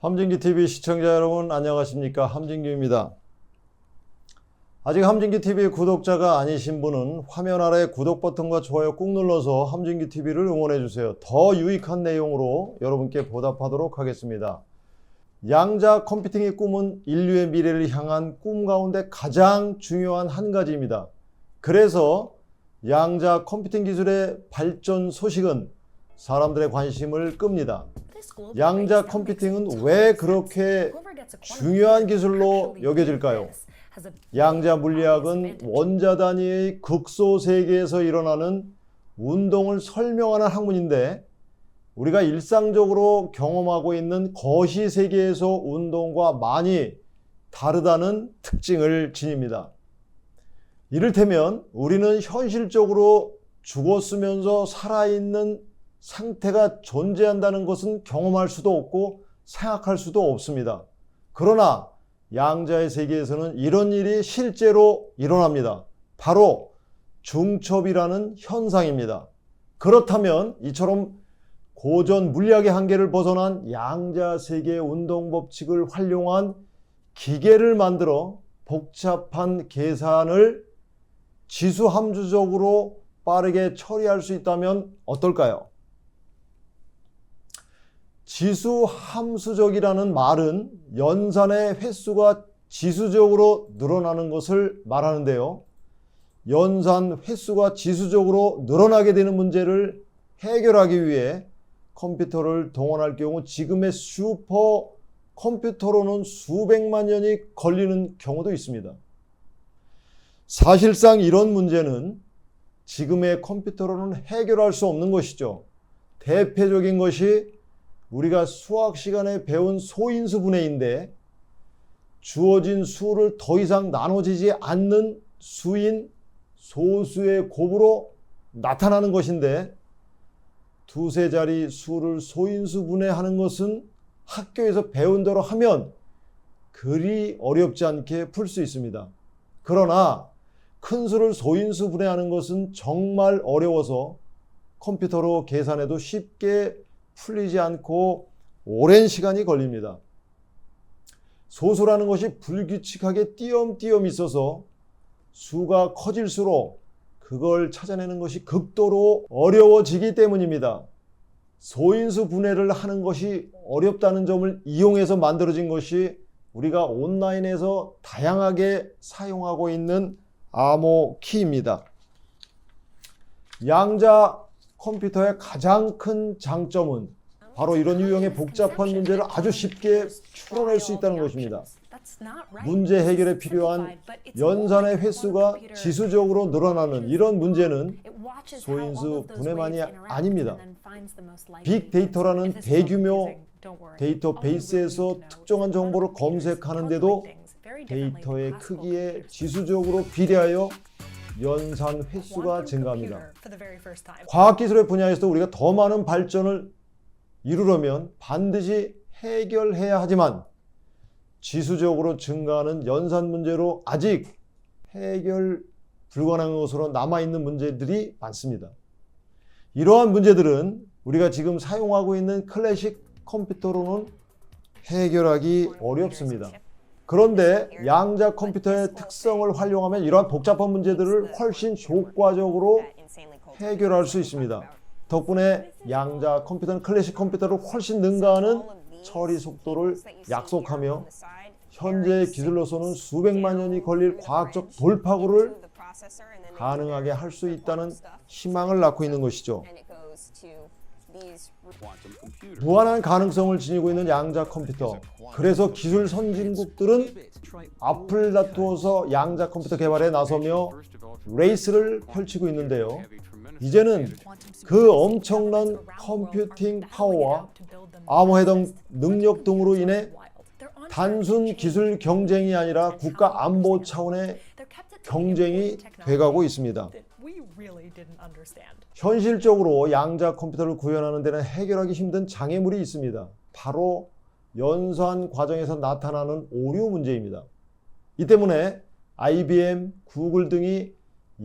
함진기TV 시청자 여러분 안녕하십니까? 함진규입니다. 아직 함진기TV 구독자가 아니신 분은 화면 아래 구독 버튼과 좋아요 꾹 눌러서 함진기TV를 응원해주세요. 더 유익한 내용으로 여러분께 보답하도록 하겠습니다. 양자 컴퓨팅의 꿈은 인류의 미래를 향한 꿈 가운데 가장 중요한 한 가지입니다. 그래서 양자 컴퓨팅 기술의 발전 소식은 사람들의 관심을 끕니다. 양자 컴퓨팅은 왜 그렇게 중요한 기술로 여겨질까요? 양자 물리학은 원자 단위의 극소 세계에서 일어나는 운동을 설명하는 학문인데 우리가 일상적으로 경험하고 있는 거시 세계에서 운동과 많이 다르다는 특징을 지닙니다. 이를테면 우리는 현실적으로 죽었으면서 살아있는 상태가 존재한다는 것은 경험할 수도 없고 생각할 수도 없습니다. 그러나 양자의 세계에서는 이런 일이 실제로 일어납니다. 바로 중첩이라는 현상입니다. 그렇다면 이처럼 고전 물리학의 한계를 벗어난 양자 세계의 운동 법칙을 활용한 기계를 만들어 복잡한 계산을 지수함수적으로 빠르게 처리할 수 있다면 어떨까요? 지수함수적이라는 말은 연산의 횟수가 지수적으로 늘어나는 것을 말하는데요. 연산 횟수가 지수적으로 늘어나게 되는 문제를 해결하기 위해 컴퓨터를 동원할 경우 지금의 슈퍼 컴퓨터로는 수백만 년이 걸리는 경우도 있습니다. 사실상 이런 문제는 지금의 컴퓨터로는 해결할 수 없는 것이죠. 대표적인 것이 우리가 수학 시간에 배운 소인수 분해인데 주어진 수를 더 이상 나눠지지 않는 수인 소수의 곱으로 나타나는 것인데 두세 자리 수를 소인수 분해하는 것은 학교에서 배운 대로 하면 그리 어렵지 않게 풀 수 있습니다. 그러나 큰 수를 소인수 분해하는 것은 정말 어려워서 컴퓨터로 계산해도 쉽게 풀리지 않고 오랜 시간이 걸립니다. 소수라는 것이 불규칙하게 띄엄띄엄 있어서 수가 커질수록 그걸 찾아내는 것이 극도로 어려워지기 때문입니다. 소인수 분해를 하는 것이 어렵다는 점을 이용해서 만들어진 것이 우리가 온라인에서 다양하게 사용하고 있는 암호키입니다. 양자 컴퓨터의 가장 큰 장점은 바로 이런 유형의 복잡한 문제를 아주 쉽게 풀어낼 수 있다는 것입니다. 문제 해결에 필요한 연산의 횟수가 지수적으로 늘어나는 이런 문제는 소인수 분해만이 아닙니다. 빅데이터라는 대규모 데이터베이스에서 특정한 정보를 검색하는데도 데이터의 크기에 지수적으로 비례하여 연산 횟수가 증가합니다. 과학기술의 분야에서도 우리가 더 많은 발전을 이루려면 반드시 해결해야 하지만 지수적으로 증가하는 연산 문제로 아직 해결 불가능한 것으로 남아있는 문제들이 많습니다. 이러한 문제들은 우리가 지금 사용하고 있는 클래식 컴퓨터로는 해결하기 어렵습니다. 그런데 양자 컴퓨터의 특성을 활용하면 이러한 복잡한 문제들을 훨씬 효과적으로 해결할 수 있습니다. 덕분에 양자 컴퓨터는 클래식 컴퓨터를 훨씬 능가하는 처리 속도를 약속하며 현재의 기술로서는 수백만 년이 걸릴 과학적 돌파구를 가능하게 할 수 있다는 희망을 낳고 있는 것이죠. 무한한 가능성을 지니고 있는 양자 컴퓨터. 그래서 기술 선진국들은 앞을 다투어서 양자 컴퓨터 개발에 나서며 레이스를 펼치고 있는데요. 이제는 그 엄청난 컴퓨팅 파워와 암호해 등 능력 등으로 인해 단순 기술 경쟁이 아니라 국가 안보 차원의 경쟁이 돼가고 있습니다. 현실적으로 양자 컴퓨터를 구현하는 데는 해결하기 힘든 장애물이 있습니다. 바로 연산 과정에서 나타나는 오류 문제입니다. 이 때문에 IBM, 구글 등이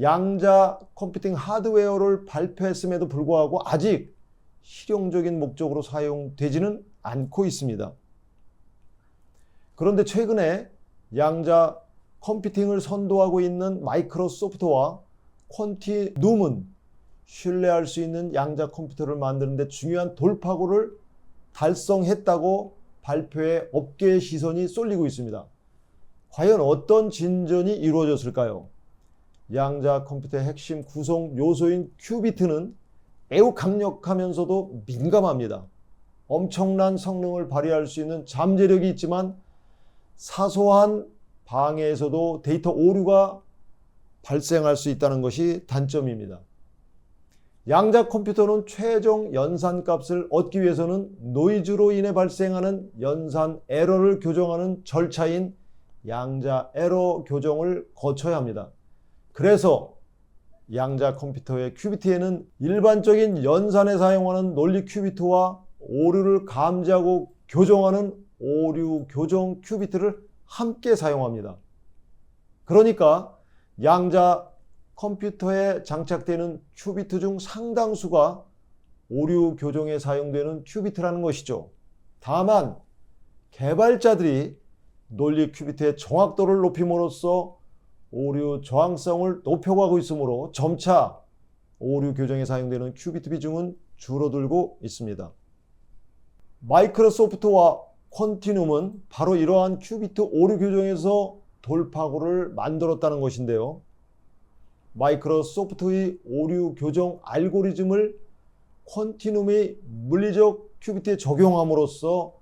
양자 컴퓨팅 하드웨어를 발표했음에도 불구하고 아직 실용적인 목적으로 사용되지는 않고 있습니다. 그런데 최근에 양자 컴퓨팅을 선도하고 있는 마이크로소프트와 퀀티눔은 신뢰할 수 있는 양자 컴퓨터를 만드는 데 중요한 돌파구를 달성했다고 발표에 업계의 시선이 쏠리고 있습니다. 과연 어떤 진전이 이루어졌을까요? 양자 컴퓨터의 핵심 구성 요소인 큐비트는 매우 강력하면서도 민감합니다. 엄청난 성능을 발휘할 수 있는 잠재력이 있지만 사소한 방해에서도 데이터 오류가 발생할 수 있다는 것이 단점입니다. 양자 컴퓨터는 최종 연산값을 얻기 위해서는 노이즈로 인해 발생하는 연산 에러를 교정하는 절차인 양자 에러 교정을 거쳐야 합니다. 그래서 양자 컴퓨터의 큐비트에는 일반적인 연산에 사용하는 논리 큐비트와 오류를 감지하고 교정하는 오류 교정 큐비트를 함께 사용합니다. 그러니까 양자 컴퓨터에 장착되는 큐비트 중 상당수가 오류 교정에 사용되는 큐비트라는 것이죠. 다만 개발자들이 논리 큐비트의 정확도를 높임으로써 오류 저항성을 높여가고 있으므로 점차 오류 교정에 사용되는 큐비트 비중은 줄어들고 있습니다. 마이크로소프트와 퀀티눔은 바로 이러한 큐비트 오류 교정에서 돌파구를 만들었다는 것인데요. 마이크로소프트의 오류 교정 알고리즘을 퀀티눔의 물리적 큐비트에 적용함으로써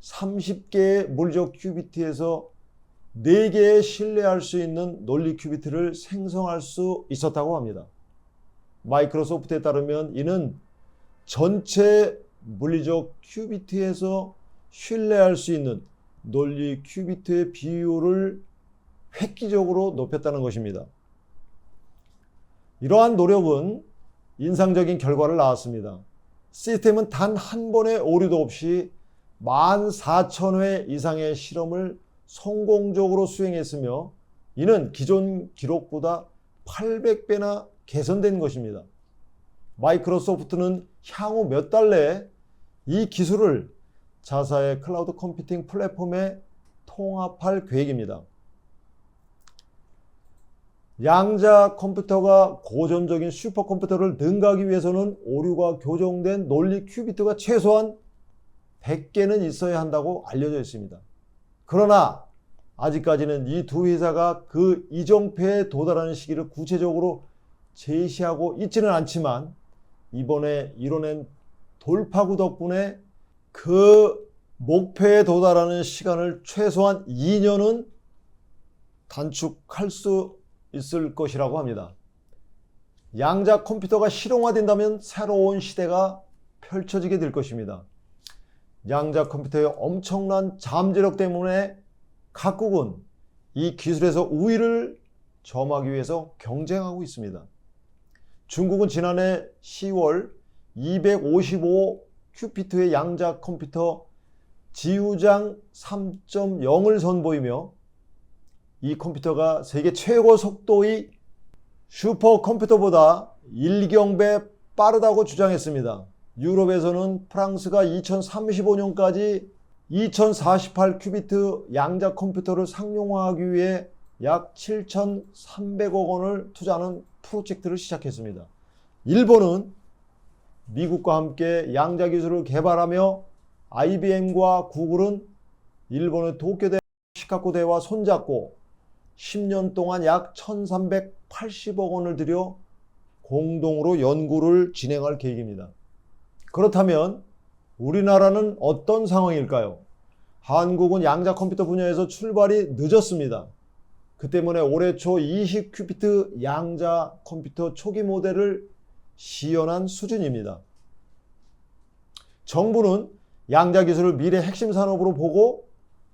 30개의 물리적 큐비트에서 4개의 신뢰할 수 있는 논리 큐비트를 생성할 수 있었다고 합니다. 마이크로소프트에 따르면 이는 전체 물리적 큐비트에서 신뢰할 수 있는 논리 큐비트의 비율을 획기적으로 높였다는 것입니다. 이러한 노력은 인상적인 결과를 낳았습니다. 시스템은 단 한 번의 오류도 없이 14,000회 이상의 실험을 성공적으로 수행했으며 이는 기존 기록보다 800배나 개선된 것입니다. 마이크로소프트는 향후 몇 달 내에 이 기술을 자사의 클라우드 컴퓨팅 플랫폼에 통합할 계획입니다. 양자 컴퓨터가 고전적인 슈퍼컴퓨터를 능가하기 위해서는 오류가 교정된 논리 큐비트가 최소한 100개는 있어야 한다고 알려져 있습니다. 그러나 아직까지는 이 두 회사가 그 이정표에 도달하는 시기를 구체적으로 제시하고 있지는 않지만 이번에 이뤄낸 돌파구 덕분에 그 목표에 도달하는 시간을 최소한 2년은 단축할 수 있을 것이라고 합니다. 양자 컴퓨터가 실용화된다면 새로운 시대가 펼쳐지게 될 것입니다. 양자 컴퓨터의 엄청난 잠재력 때문에 각국은 이 기술에서 우위를 점하기 위해서 경쟁하고 있습니다. 중국은 지난해 10월 255 큐피트의 양자 컴퓨터 지우장 3.0을 선보이며 이 컴퓨터가 세계 최고 속도의 슈퍼컴퓨터보다 1경배 빠르다고 주장했습니다. 유럽에서는 프랑스가 2035년까지 2048 큐비트 양자 컴퓨터를 상용화하기 위해 약 7,300억 원을 투자하는 프로젝트를 시작했습니다. 일본은 미국과 함께 양자 기술을 개발하며 IBM과 구글은 일본의 도쿄대 시카고대와 손잡고 10년 동안 약 1,380억 원을 들여 공동으로 연구를 진행할 계획입니다. 그렇다면 우리나라는 어떤 상황일까요? 한국은 양자 컴퓨터 분야에서 출발이 늦었습니다. 그 때문에 올해 초 20큐비트 양자 컴퓨터 초기 모델을 시연한 수준입니다. 정부는 양자 기술을 미래 핵심 산업으로 보고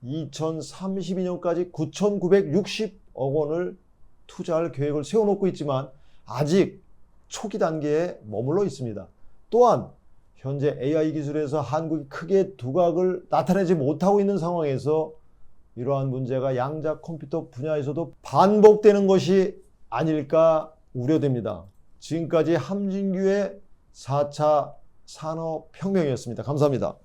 2032년까지 9,960억 원을 투자할 계획을 세워놓고 있지만 아직 초기 단계에 머물러 있습니다. 또한 현재 AI 기술에서 한국이 크게 두각을 나타내지 못하고 있는 상황에서 이러한 문제가 양자 컴퓨터 분야에서도 반복되는 것이 아닐까 우려됩니다. 지금까지 함진규의 4차 산업혁명이었습니다. 감사합니다.